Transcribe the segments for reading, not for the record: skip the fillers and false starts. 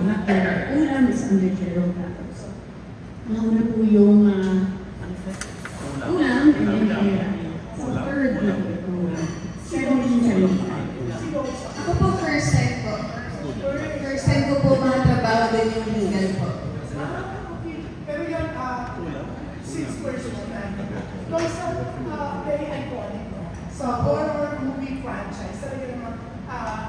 hotdog, ulam is under general platter. So, una po yung ulam, and then kaya. So, third na po itong 1775. Ako po first time po. First time ko po mga trabaho din yung legal po. Pero yan, 6 personal time. No, so, very iconic. So, horror movie franchise. Talaga naman,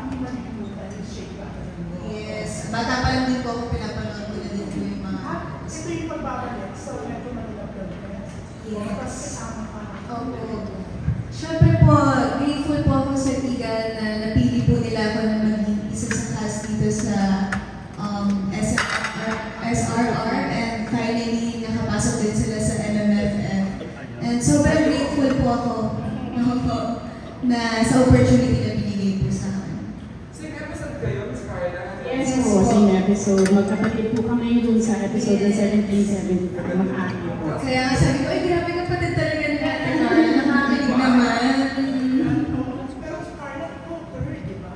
hindi malilimutan yung Shake, Rattle, and Roll. Yes. Bata pa lang din po ako pinapanood ko na din po yung mga... Ito yung pagbabalik. So, Metro Manila Philippines. Yes. Tapos kasama ka. Opo. Siyempre po, grateful po ako sa Tigan na napili po nila ako na maging isa sa cast dito sa SRR, and finally nakapasok din sila sa MMFF. And sobrang grateful po ako na sa opportunity na binigay po sa akin. Same episode kayo, Ms. Carla? Yes po, same episode. Magkapatid po kami dun sa episode ng 1775. Mag-aki po. Kaya nga sabi ko, ay grabe kapatid talaga ni Ate Carla. Nakakalig naman. Pero Carla, ito, third, di ba?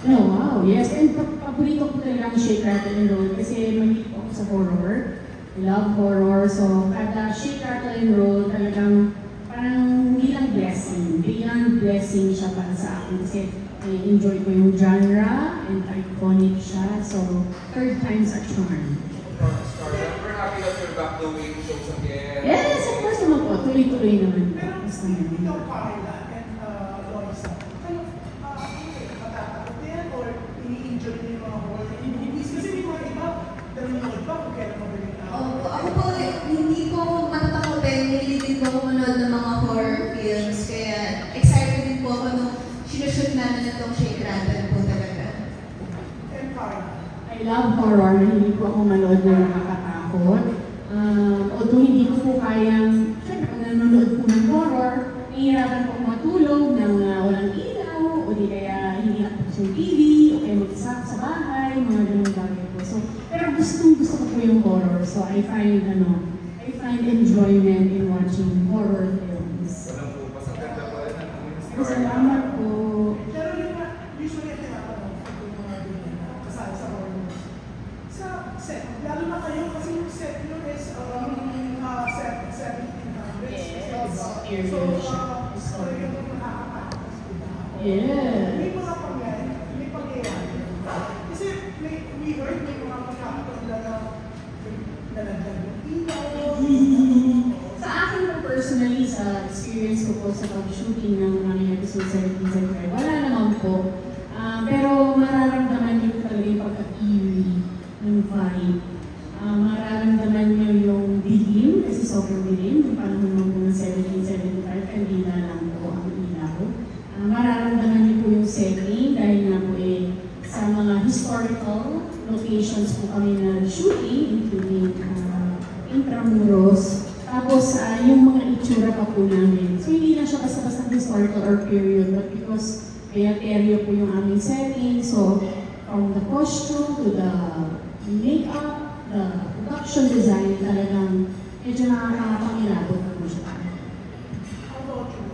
No, wow, yes. And paborito ko talaga ang Shake, Rattle, and Roll kasi mahilig ako sa horror. I love horror. So, kada Shake, Rattle, and Roll talagang parang hindi lang blessing. Beyond blessing siya para sa akin kasi enjoy ko yung genre and iconic siya. So, third time's a charm. We're happy that you're back doing shows again. Yes, of course naman po. Tuloy-tuloy naman po. Basta naman. Ikaw, Carla, and Loisa, kayo, matatakot din or ini-enjoy niyo yung mga horror movies? Kasi may mga iba, nanonood pa kung kailan magaling na. Ako po, hindi po matatakotin. Hindi din po ako manood ng mga horror films. Kaya excited din po ako nung sinushoot namin na itong Shake, Rattle po talaga. And Carla? I love horror. Hindi po ako manood ng nakakatakot. Although hindi ko po kayang, syempre kung nanonood po ng horror, nahihirapan po matulog ng walang ilaw, o di kaya hindi nakapos yung TV, o kaya mag-isa sa bahay, mga ganun bagay po. So, pero gusto ko po yung horror. So, I find enjoyment in watching horror films. Walang po, basta ganda pa rin ang Ms. Carla. Salamat po. Pero yung usually tinatanong kung yung mga ganyan na kasali sa horror movies. Sa set, lalo na kayo kasi yung set yun is 1700s. Yes, So, talagang nakakatakot. Yes. May mga pangyayari. Kasi we heard may mga pagkakataon na nalagdag yung ilaw. Sa akin po personally, sa experience ko po sa pag-shooting ng mga episode 1775, wala naman po. Pero mararamdaman niyo talaga yung pagka-eerie ng vibe. Mararamdaman niyo yung dilim, kasi sobrang dilim, yung panahon ng 1775, kandila lang po ang ilaw. Mararamdaman niyo po yung setting, dahil nga po sa mga historical locations po kami na shooting, including Intramuros. Tapos, yung mga itsura pa po namin. So, hindi na siya basta-basta historical or period, but because area po yung aming setting. So, from the costume to the makeup, the production design, talagang medyo nakakapangilabot na po siya. How about you?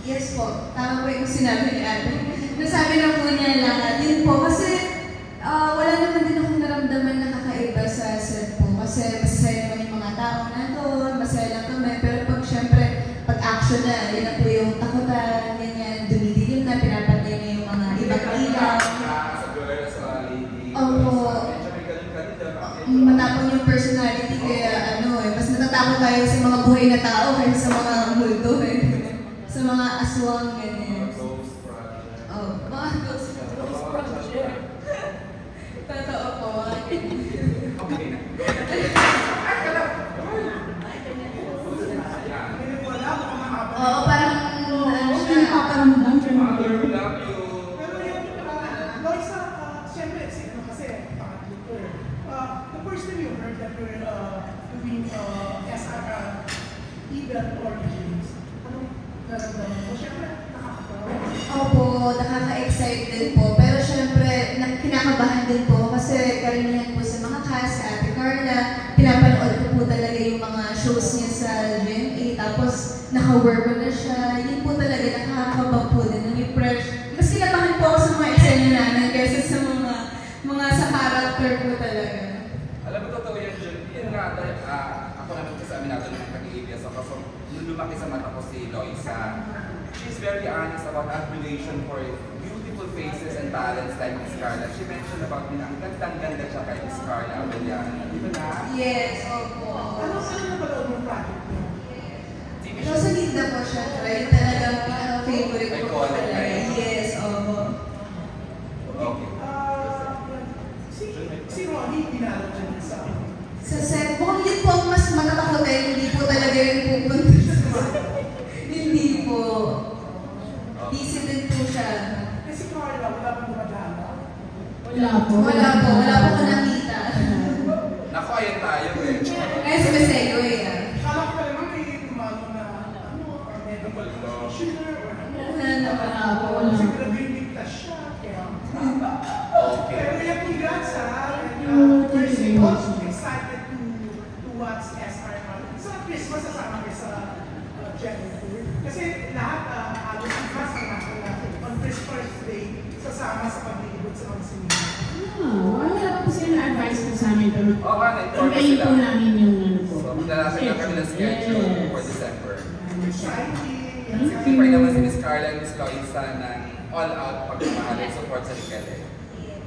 Yes po, tama po yung sinabi ni Ate. Nasabi na po niya lahat. Yun po, kasi wala naman din akong naramdaman na kakaiba sa set po. Kasi masaya naman yung mga tao nandun, masaya lang kami. Pero pag syempre, pag action na, yun na po yung takutan, ganyan, dumidilim na, pinapatay na yung mga ibang ilaw. Sa girl, sa lady. Opo. Matapang yung personality, kaya mas natatakot tayo sa mga buhay na tao kaysa sa mga multo sa mga aswang, ganyan. Mga ghost project. Totoo po, mga ganyan. Oo, parang Nakakaramdam siya ng Mother, we love you. Pero yung, Loisa, siyempre, kasi, pangatlo ko the first time you heard that you're doing SRR, Eagle Origins, anong naramdaman mo? Siyempre, nakakatawa. Opo, nakaka-excite din po. Pero syempre, kinakabahan din po kasi karamihan po sa mga cast, sa Ate Carla, pinapanood ko po talaga yung mga shows niya sa GMA. Tapos, naka-work ko na siya. Yun po talaga, nakakabang po din. Nami-fresh. Mas kinabahan po ako sa mga eksena namin kaysa sa mga character po talaga. Alam mo, totoo yan, Jun. Yan nga, dahil ako naman kasi aminado ng pag-ABS ako. So, nung lumaki sa mata ko si Loisa, she's very honest about admiration for beautiful faces and talents like Miss Carla. She mentioned about me na ang gandang-ganda siya kay Miss Carla Abellana. Di ba na? Yes, opo. Ano na pala yung project mo? TV So, show. sa Linda po siya, right? Talagang pinaka-favorite ko po Iconic, talaga. right? Yes, opo. Okay. Si Ronnie, pinalo dyan sa... Sa set, mukhang yun po ang mas matatakotin, hindi po talaga yung pupunta sa hindi po. Busy din po siya. Kasi Carla, wala bang dumadala? Wala po. Wala po ko nakita. Naku, ayan tayo eh. Kaya sa Mesegoy ah. Kala ko pa naman may tumalo na medical practitioner or ano. Wala naman. Wala po, wala Kasi po. grabe siya. Kaya... Okay. Pero yung congrats ha. Thank you We're very much. so excited to watch SRR. Sa Christmas, sasama kayo sa Jennifer. Kasi lahat, halos ang cast na on Christmas Day, sasama sa paglilibot sa mga sinima. Wala po sila na-advise po sa amin. Pero Oo nga, na-inform hintayin sila. po namin yung ano po. So, maglalapit na kami ng schedule Yes. for December. Exciting. Thank Siyempre naman si Miss Carla and Miss Loisa ng all-out pagmamahal and support sa Riquelme.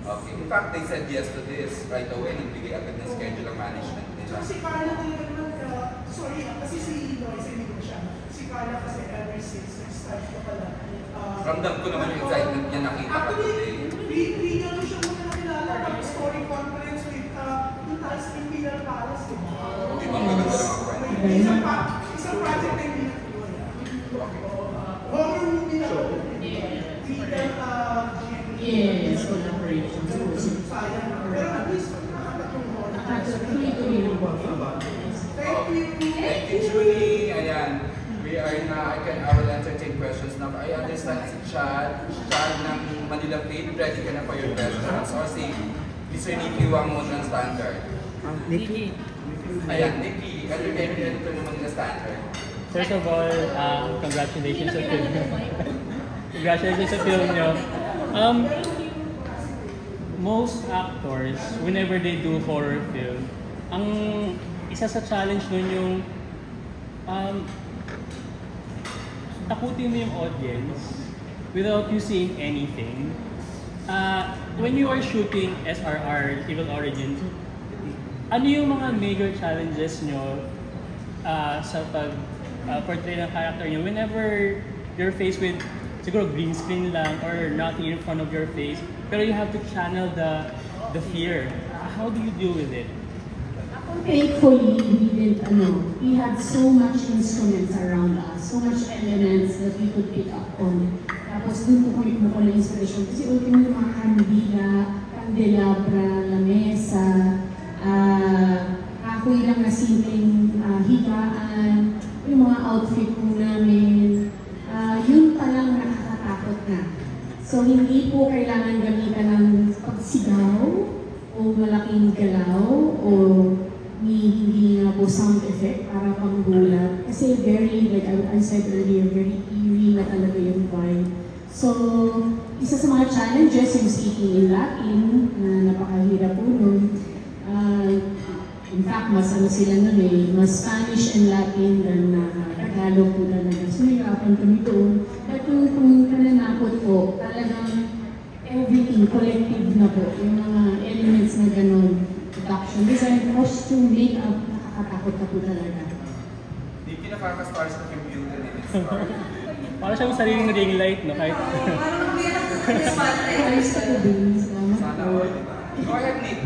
Okay. In fact, they said yes to this right away. Nagbigay agad ng schedule ang management nila. Si Carla talaga naman, sorry kasi si Loisa hindi ko siya. Si Carla kasi ever since nag-start ko pala. Ramdam ko naman yung excitement niya nakita ka today. Actually, ko siya muna nakilala. Story conference with yung talas Imperial Palace. Di ba ang maganda ng mga kwento? Isang project na hindi natuloy. Horror movie na. Yes, collaboration. Sayang. Pero at least, nakakatong horror. Tuloy-tuloy lang po. Thank you. Thank you, Julie. Ayan. We are na, I will entertain questions now. I understand si Chad ng Manila Fate. Ready ka na for your questions? Or si Mr. Nicky Wang mo ng standard? Nikki. Ayan, Nicky. Ano kayo ready to ng Manila Standard? First of all, congratulations sa film. Congratulations sa film nyo. Most actors, whenever they do horror film, ang isa sa challenge nun yung takutin mo yung audience without you seeing anything. When you are shooting SRR, Evil Origins, ano yung mga major challenges nyo sa pag-portray ng character nyo whenever you're faced with siguro green screen lang or nothing in front of your face, pero you have to channel the fear. How do you deal with it? Thankfully, we had so much instruments around us, so much elements that we could pick up on. Tapos dun po kami kumukuha ng inspiration. Kasi ultimo yung mga kandila, candelabra, lamesa, kahoy lang na simpleng higaan, yung mga outfit po namin, yun palang nakakatakot na. So hindi po kailangan gamitan ng pagsigaw o malaking galaw o hindi na po sound effect para panggulat. Kasi very, like I said earlier, very eerie na talaga yung vibe. So, isa sa mga challenges yung speaking in Latin, na napakahirap po nun. In fact, mas ano sila nun mas Spanish and Latin than Tagalog po talaga. So, nahirapan kami doon. At kung nananakot po, talagang everything, collective na po. Yung mga elements na gano'n. Production, design, costume, makeup, nakakatakot na po talaga. Hindi pinakaka-stars na computer ni Miss Carla. Para siyang sariling ring light, no? Kahit Parang bilang sa spotlight. Ayos ka po din. Salamat Sana po. all, di ba? Go ahead, Nick.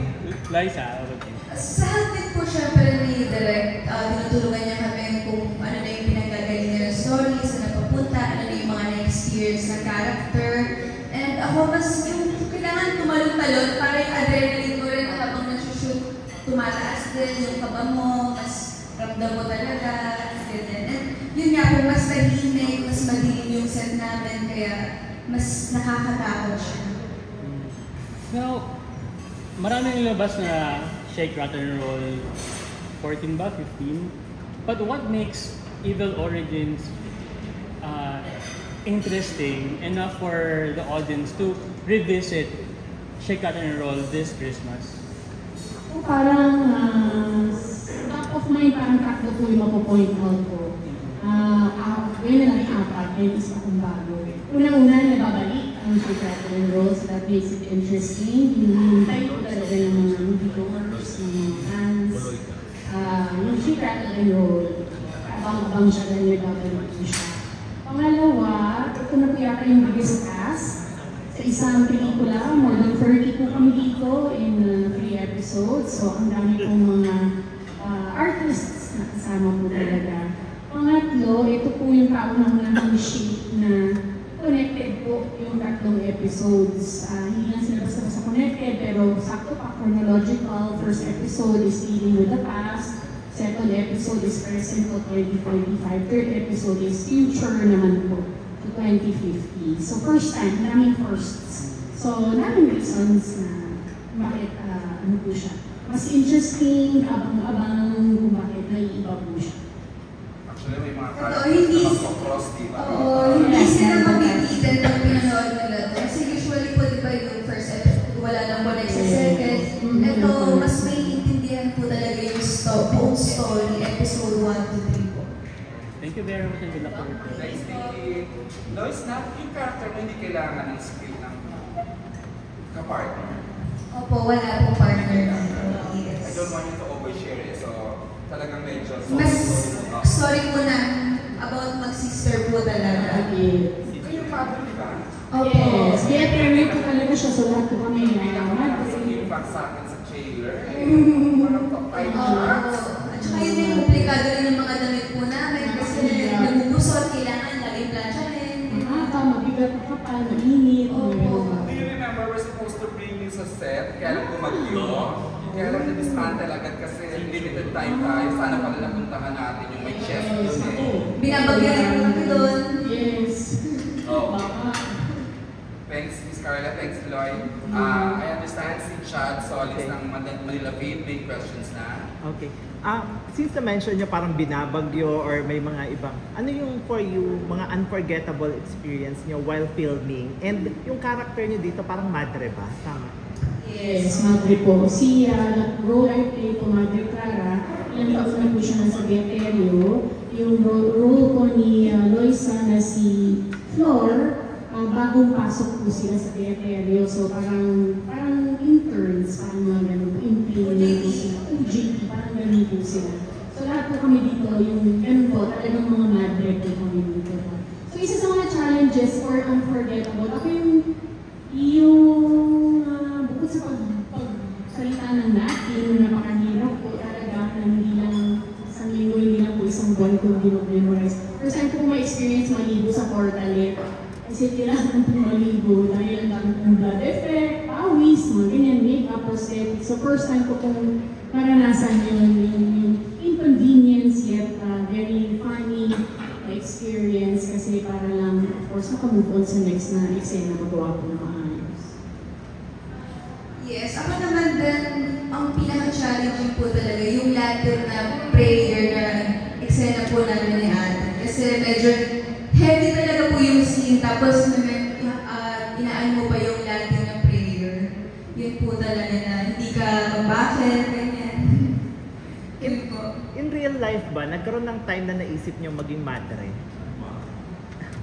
Liza, okay. Sa helping po syempre ni Direk, tinutulungan niya kami kung ano na yung pinanggagaling niya ng story, saan napapunta, ano na yung mga na-experience na character. And ako mas yung kailangan tumalon-talon para yung adrenaline mo rin habang nag-shoot, tumataas din yung kaba mo, mas ramdam mo talaga, ganyan. And yun nga po, mas tahimik, mas madilim yung set namin, kaya mas nakakatakot siya. Now, marami nilabas na Shake, Rattle, and Roll 14 ba? 15? But what makes Evil Origins interesting enough for the audience to revisit Shake, Rattle, and Roll this Christmas? So parang top of mind, parang tatlo po yung mapo-point out ko. Ngayon na lang apat, may isa akong bago. Unang-una, nababalik ang Chicago and Roll, so that makes it interesting. Hinihintay ko talaga ng mga moviegoers, ng mga fans. Yung Chicago and Roll, abang-abang siya na nababalik ko siya. Pangalawa, ito na po yata yung biggest cast. Sa isang pelikula, more than 30 po kami dito in 3 episodes. So, ang dami pong mga artists na kasama po talaga. Pangatlo, ito po yung kaunang-unang shape na connected po yung tatlong episodes. Hindi lang sila basta connected, pero sakto pa, chronological. First episode is dealing with the past. Second episode is present to 2045. Third episode is future naman po to 2050. So first time, maraming firsts. So maraming reasons na bakit ano po siya. Mas interesting, abang-abang kung bakit naiiba po siya. Actually, may mga hindi cross, di ba? Hindi sila mabibitan ng pinanood nila. Kasi usually po, di ba, yung first episode, wala nang connect sa second. Ito, mas may intindihan po talaga yung buong story, episode 1 to 3 po. Thank you very much and good luck for your Nice thinking. Lois, yung character mo hindi kailangan ng skill ng kapartner. Opo, wala pong partner. I don't want you to overshare it, so talagang medyo Mas story po na about mag-sister po talaga. Ito yung father, di ba? Opo. Yes, kaya parent ko talaga siya, so lahat ko kami Yung fact sa akin sa trailer, parang top 5 shots. At saka yun yung komplikado rin ng mga damit po namin kasi namubusot, kailangan laging plansyahin. Mabigat ka pa, mainit. Opo. Do you remember we're supposed to bring you sa set? Kaya lang bumagyo. Kaya lang na-dismantle agad kasi limited time tayo. Sana pala napuntahan natin yung may chef doon eh. Binabagyan po kami doon. Yes. Oh. Thanks, Miss Carla. Thanks, Lloyd. I understand si Chad Solis ng Manila Fame may questions na. Okay. Since na-mention nyo parang binabagyo or may mga ibang, ano yung for you, mga unforgettable experience nyo while filming? And yung character nyo dito parang madre ba? Tama? Yes, madre po. Si role I play po, Madre Clara, ilang taon na po siya nasa Beaterio. Yung role po ni Loisa na si Flor, bagong pasok po sila sa Beaterio. So parang interns, parang mga ganun po, implement po sila. UJP, parang ganun po sila. So lahat po kami dito, yung ganun po, talagang mga madre po kami dito. So isa sa mga challenges or unforgettable, ako yung bukod sa pagsalita ng Latin, napakahirap po talaga na hindi lang isang linggo, hindi lang po isang buwan ko hindi mag-memorize. First time ko ma-experience maligo sa portalet. Kasi kailangan po maligo dahil ang dami pong blood effect, pawis, mga ganyan, makeup, prosthetic. So first time ko pong naranasan yung inconvenience yet very funny experience kasi para lang, of course, makamove on sa next na eksena magawa po ng maayos. Yes, ako naman din, ang pinaka-challenging po talaga yung Latin na prayer na eksena po namin ni Ate. Kasi medyo heavy talaga po yung scene, tapos inaan mo pa yung Latin na prayer. Yun po talaga na hindi ka bakit, ganyan. Yun po. In real life ba, nagkaroon ng time na naisip nyo maging madre?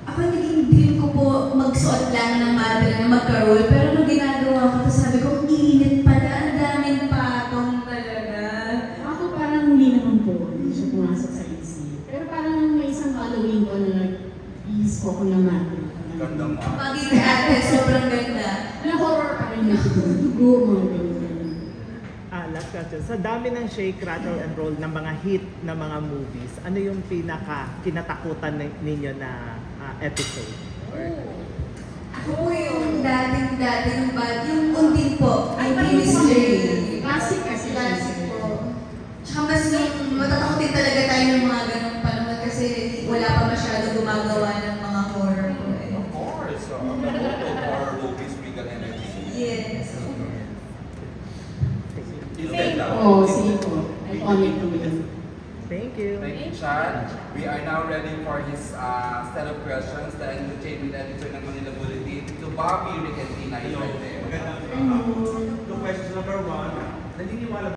Ako naging dream ko po magsuot lang ng madre na magka-roll, pero nung ginagawa ko, tapos sabi ko, init pala, ang daming patong talaga. Ako parang hindi naman po, hindi siya pumasok sa isip. Pero parang may isang Halloween ko na nag-iis po ako ng madre. Ganda mo. Magiging ate, sobrang ganda. Na-horror pa rin yung dugo, mga ganyan. Last question. Sa dami ng shake, rattle, and roll ng mga hit na mga movies, ano yung kinatakutan ninyo na episode? Ako po yung dating yung undin po. Ay, Yung Miss J. Classic kasi. Classic po. Tsaka mas yung matatakotin talaga tayo ng mga ganong panahon kasi wala pa masyado gumagawa ng mga horror po eh. Of course. Horror movies, bigger energy. Yes. Oo, sige po. Iconic po yun. Thank you. Thank you, Chad. We are now ready for his set of questions. The entertainment editor ng Manila Bulletin to Bobby Ricantina. Hello. Magandang Hello. Question number 1. Naniniwala